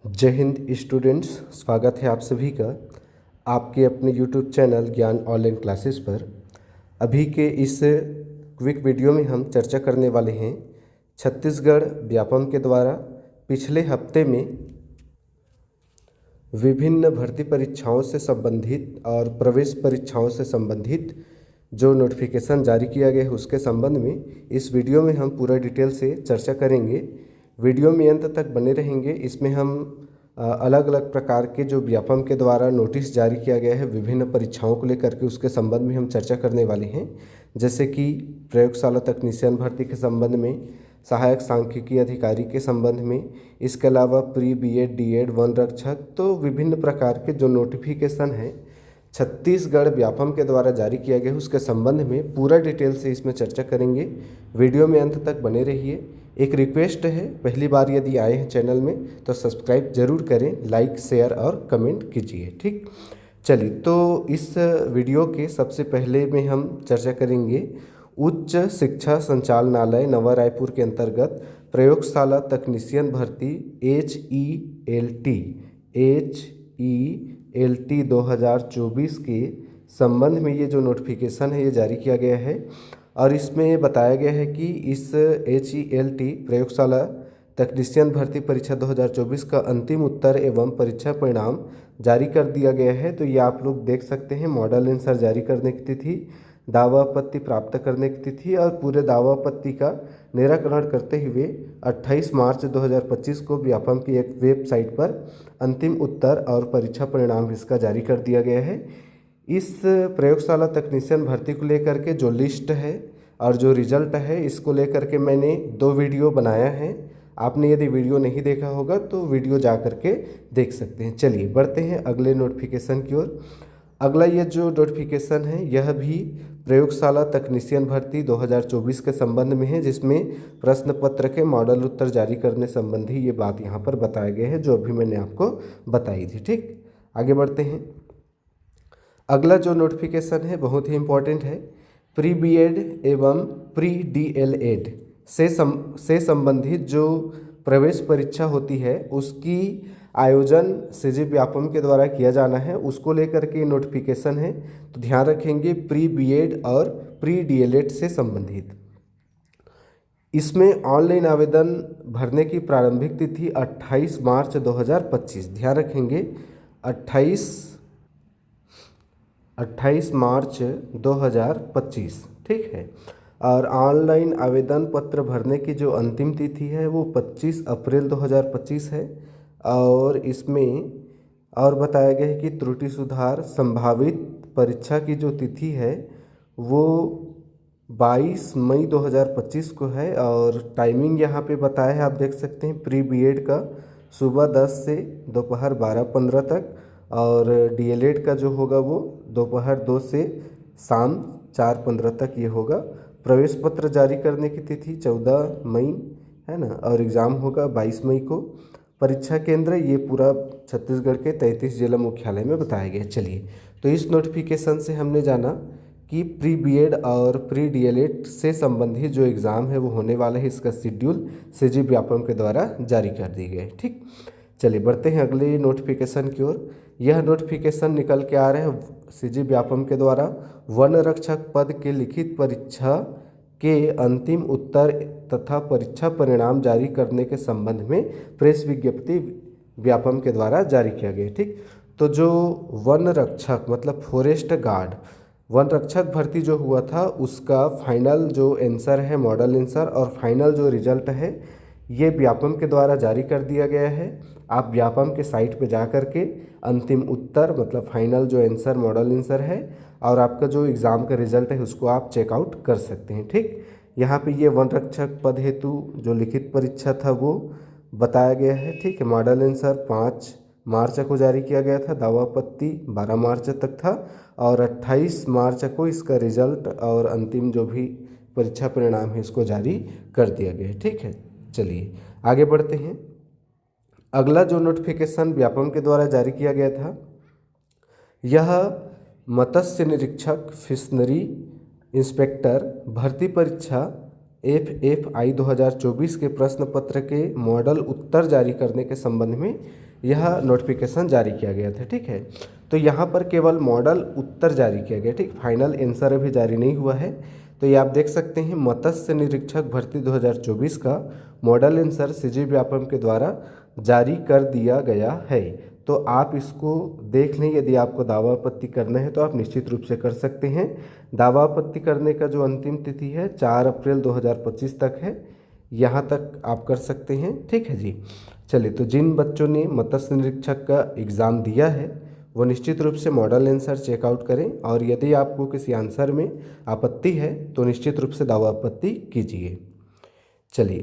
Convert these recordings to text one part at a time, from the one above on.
जय हिंद स्टूडेंट्स, स्वागत है आप सभी का आपके अपने यूट्यूब चैनल ज्ञान ऑनलाइन क्लासेस पर। अभी के इस क्विक वीडियो में हम चर्चा करने वाले हैं छत्तीसगढ़ व्यापम के द्वारा पिछले हफ्ते में विभिन्न भर्ती परीक्षाओं से संबंधित और प्रवेश परीक्षाओं से संबंधित जो नोटिफिकेशन जारी किया गया है उसके संबंध में इस वीडियो में हम पूरा डिटेल से चर्चा करेंगे। वीडियो में अंत तक बने रहेंगे। इसमें हम अलग अलग प्रकार के जो व्यापम के द्वारा नोटिस जारी किया गया है विभिन्न परीक्षाओं को लेकर के उसके संबंध में हम चर्चा करने वाले हैं। जैसे कि प्रयोगशाला तकनीशियन भर्ती के संबंध में, सहायक सांख्यिकी अधिकारी के संबंध में, इसके अलावा प्री बीएड डीएड वन रक्षक, तो विभिन्न प्रकार के जो नोटिफिकेशन है छत्तीसगढ़ व्यापम के द्वारा जारी किया गया है उसके संबंध में पूरा डिटेल से इसमें चर्चा करेंगे। वीडियो में अंत तक बने रहिए। एक रिक्वेस्ट है, पहली बार यदि आए हैं चैनल में तो सब्सक्राइब जरूर करें, लाइक शेयर और कमेंट कीजिए। ठीक, चलिए तो इस वीडियो के सबसे पहले में हम चर्चा करेंगे उच्च शिक्षा संचालनालय नवा रायपुर के अंतर्गत प्रयोगशाला तकनीशियन भर्ती HELT 2024 के संबंध में ये जो नोटिफिकेशन है ये जारी किया गया है। और इसमें बताया गया है कि इस HELT प्रयोगशाला तकनीशियन भर्ती परीक्षा 2024 का अंतिम उत्तर एवं परीक्षा परिणाम जारी कर दिया गया है। तो ये आप लोग देख सकते हैं, मॉडल आंसर जारी करने की तिथि, दावा आपत्ति प्राप्त करने की तिथि और पूरे दावा आपत्ति का निराकरण करते हुए 28 मार्च 2025 को व्यापम की एक वेबसाइट पर अंतिम उत्तर और परीक्षा परिणाम इसका जारी कर दिया गया है। इस प्रयोगशाला तकनीशियन भर्ती को लेकर के जो लिस्ट है और जो रिजल्ट है इसको लेकर के मैंने 2 वीडियो बनाया है। आपने यदि वीडियो नहीं देखा होगा तो वीडियो जा कर के देख सकते हैं। चलिए बढ़ते हैं अगले नोटिफिकेशन की ओर। अगला ये जो नोटिफिकेशन है यह भी प्रयोगशाला तकनीशियन भर्ती 2024 के संबंध में है, जिसमें प्रश्न पत्र के मॉडल उत्तर जारी करने संबंधी ये बात यहाँ पर बताया गया है जो अभी मैंने आपको बताई थी। ठीक, आगे बढ़ते हैं। अगला जो नोटिफिकेशन है बहुत ही इम्पोर्टेंट है। प्री बीएड एवं प्री डीएलएड से संबंधित जो प्रवेश परीक्षा होती है उसकी आयोजन सीजी व्यापम के द्वारा किया जाना है, उसको लेकर के नोटिफिकेशन है। तो ध्यान रखेंगे प्री बीएड और प्री डीएलएड से संबंधित। इसमें ऑनलाइन आवेदन भरने की प्रारंभिक तिथि 28 मार्च 2025। ध्यान रखेंगे 28 मार्च 2025। ठीक है। और ऑनलाइन आवेदन पत्र भरने की जो अंतिम तिथि है वो 25 अप्रैल 2025 है। और इसमें और बताया गया है कि त्रुटि सुधार संभावित परीक्षा की जो तिथि है वो 22 मई 2025 को है। और टाइमिंग यहाँ पे बताया है, आप देख सकते हैं, प्री बीएड का सुबह 10 से दोपहर 12:15 तक और डीएलएड का जो होगा वो दोपहर 2 से शाम 4:15 तक ये होगा। प्रवेश पत्र जारी करने की तिथि 14 मई है ना, और एग्ज़ाम होगा 22 मई को। परीक्षा केंद्र ये पूरा छत्तीसगढ़ के 33 जिला मुख्यालय में बताया गया। चलिए, तो इस नोटिफिकेशन से हमने जाना कि प्री बीएड और प्री डीएलएड से संबंधित जो एग्ज़ाम है वो होने वाला है, इसका शेड्यूल सीजी व्यापम के द्वारा जारी कर दी गई। ठीक, चलिए बढ़ते हैं अगले नोटिफिकेशन की ओर। यह नोटिफिकेशन निकल के आ रहे हैं सीजी व्यापम के द्वारा वन रक्षक पद के लिखित परीक्षा के अंतिम उत्तर तथा परीक्षा परिणाम जारी करने के संबंध में प्रेस विज्ञप्ति व्यापम के द्वारा जारी किया गया। ठीक, तो जो वन रक्षक मतलब फॉरेस्ट गार्ड वन रक्षक भर्ती जो हुआ था उसका फाइनल जो आंसर है, मॉडल आंसर और फाइनल जो रिजल्ट है ये व्यापम के द्वारा जारी कर दिया गया है। आप व्यापम के साइट पे जा कर के अंतिम उत्तर मतलब फाइनल जो आंसर, मॉडल आंसर है और आपका जो एग्ज़ाम का रिजल्ट है उसको आप चेकआउट कर सकते हैं। ठीक, यहाँ पे ये वन रक्षक पद हेतु जो लिखित परीक्षा था वो बताया गया है। ठीक है, मॉडल आंसर 5 मार्च को जारी किया गया था, दावा आपत्ति 12 मार्च तक था और 28 मार्च को इसका रिजल्ट और अंतिम जो भी परीक्षा परिणाम है इसको जारी कर दिया गया है। ठीक है, चलिए आगे बढ़ते हैं। अगला जो नोटिफिकेशन व्यापम के द्वारा जारी किया गया था यह मत्स्य निरीक्षक फिशनरी इंस्पेक्टर भर्ती परीक्षा FFI 2024 के प्रश्न पत्र के मॉडल उत्तर जारी करने के संबंध में यह नोटिफिकेशन जारी किया गया था। ठीक है, तो यहाँ पर केवल मॉडल उत्तर जारी किया गया। ठीक, फाइनल आंसर अभी जारी नहीं हुआ है। तो ये आप देख सकते हैं मत्स्य निरीक्षक भर्ती 2024 का मॉडल आंसर सीजी व्यापम के द्वारा जारी कर दिया गया है। तो आप इसको देख लें। यदि आपको दावा आपत्ति करना है तो आप निश्चित रूप से कर सकते हैं। दावा आपत्ति करने का जो अंतिम तिथि है 4 अप्रैल 2025 तक है, यहाँ तक आप कर सकते हैं। ठीक है जी। चलिए, तो जिन बच्चों ने मत्स्य निरीक्षक का एग्ज़ाम दिया है वो निश्चित रूप से मॉडल आंसर चेकआउट करें, और यदि आपको किसी आंसर में आपत्ति है तो निश्चित रूप से दावा आपत्ति कीजिए। चलिए,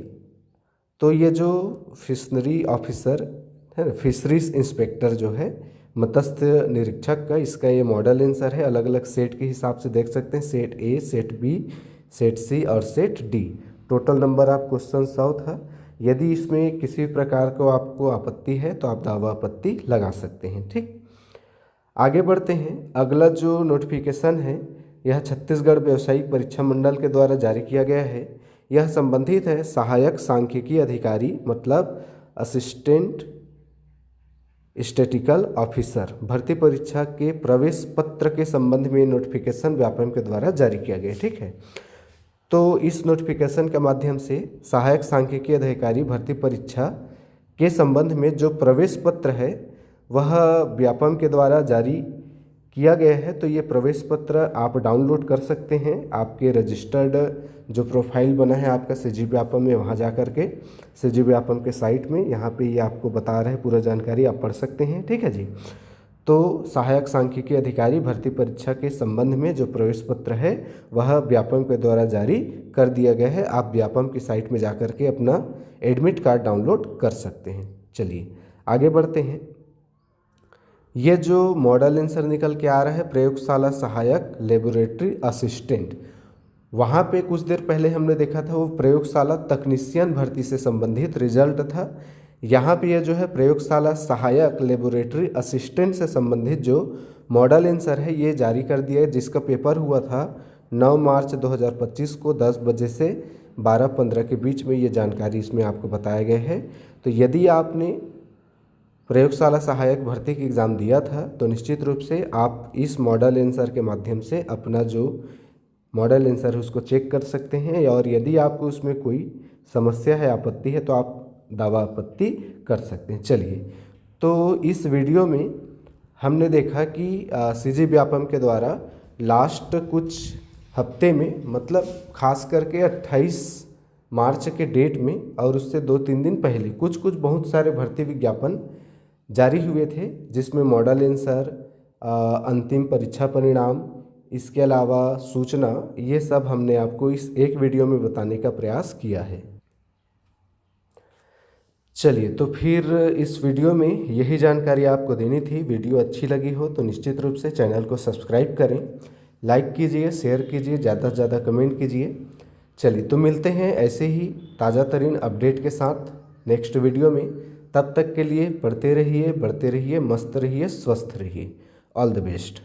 तो ये जो फिशनरी ऑफिसर है ना, फिशरीज इंस्पेक्टर जो है मत्स्य निरीक्षक का, इसका ये मॉडल आंसर है। अलग अलग सेट के हिसाब से देख सकते हैं, set A, set B, set C और set D. Total number of question 100 था। यदि इसमें किसी प्रकार को आपको आपत्ति है तो आप दावा आपत्ति लगा सकते हैं। ठीक, आगे बढ़ते हैं। अगला जो नोटिफिकेशन है यह छत्तीसगढ़ व्यावसायिक परीक्षा मंडल के द्वारा जारी किया गया है। यह संबंधित है सहायक सांख्यिकी अधिकारी, मतलब असिस्टेंट स्टैटिस्टिकल ऑफिसर भर्ती परीक्षा के प्रवेश पत्र के संबंध में नोटिफिकेशन व्यापम के द्वारा जारी किया गया। ठीक है, तो इस नोटिफिकेशन के माध्यम से सहायक सांख्यिकी अधिकारी भर्ती परीक्षा के संबंध में जो प्रवेश पत्र है वह व्यापम के द्वारा जारी किया गया है। तो ये प्रवेश पत्र आप डाउनलोड कर सकते हैं। आपके रजिस्टर्ड जो प्रोफाइल बना है आपका सीजी व्यापम में, वहाँ जा कर के सीजी व्यापम के साइट में यहाँ पे ये आपको बता रहा है, पूरा जानकारी आप पढ़ सकते हैं। ठीक है जी। तो सहायक सांख्यिकी अधिकारी भर्ती परीक्षा के संबंध में जो प्रवेश पत्र है वह व्यापम के द्वारा जारी कर दिया गया है। आप व्यापम की साइट में जा कर के अपना एडमिट कार्ड डाउनलोड कर सकते हैं। चलिए आगे बढ़ते हैं। ये जो मॉडल आंसर निकल के आ रहा है प्रयोगशाला सहायक लेबोरेटरी असिस्टेंट, वहाँ पे कुछ देर पहले हमने देखा था वो प्रयोगशाला तकनीशियन भर्ती से संबंधित रिजल्ट था। यहाँ पे ये जो है प्रयोगशाला सहायक लेबोरेटरी असिस्टेंट से संबंधित जो मॉडल आंसर है ये जारी कर दिया है, जिसका पेपर हुआ था 9 मार्च 2025 को 10 बजे से 12:15 के बीच में। ये जानकारी इसमें आपको बताया गया है। तो यदि आपने प्रयोगशाला सहायक भर्ती की एग्ज़ाम दिया था तो निश्चित रूप से आप इस मॉडल आंसर के माध्यम से अपना जो मॉडल आंसर है उसको चेक कर सकते हैं, और यदि आपको उसमें कोई समस्या है, आपत्ति है, तो आप दावा आपत्ति कर सकते हैं। चलिए, तो इस वीडियो में हमने देखा कि सीजी व्यापम के द्वारा लास्ट कुछ हफ्ते में, मतलब खास करके 28 मार्च के डेट में और उससे 2-3 दिन पहले कुछ बहुत सारे भर्ती विज्ञापन जारी हुए थे, जिसमें मॉडल आंसर, अंतिम परीक्षा परिणाम, इसके अलावा सूचना, ये सब हमने आपको इस एक वीडियो में बताने का प्रयास किया है। चलिए, तो फिर इस वीडियो में यही जानकारी आपको देनी थी। वीडियो अच्छी लगी हो तो निश्चित रूप से चैनल को सब्सक्राइब करें, लाइक कीजिए, शेयर कीजिए, ज़्यादा से ज़्यादा कमेंट कीजिए। चलिए, तो मिलते हैं ऐसे ही ताज़ा तरीन अपडेट के साथ नेक्स्ट वीडियो में। तब तक के लिए पढ़ते रहिए, बढ़ते रहिए, मस्त रहिए, स्वस्थ रहिए। All the best.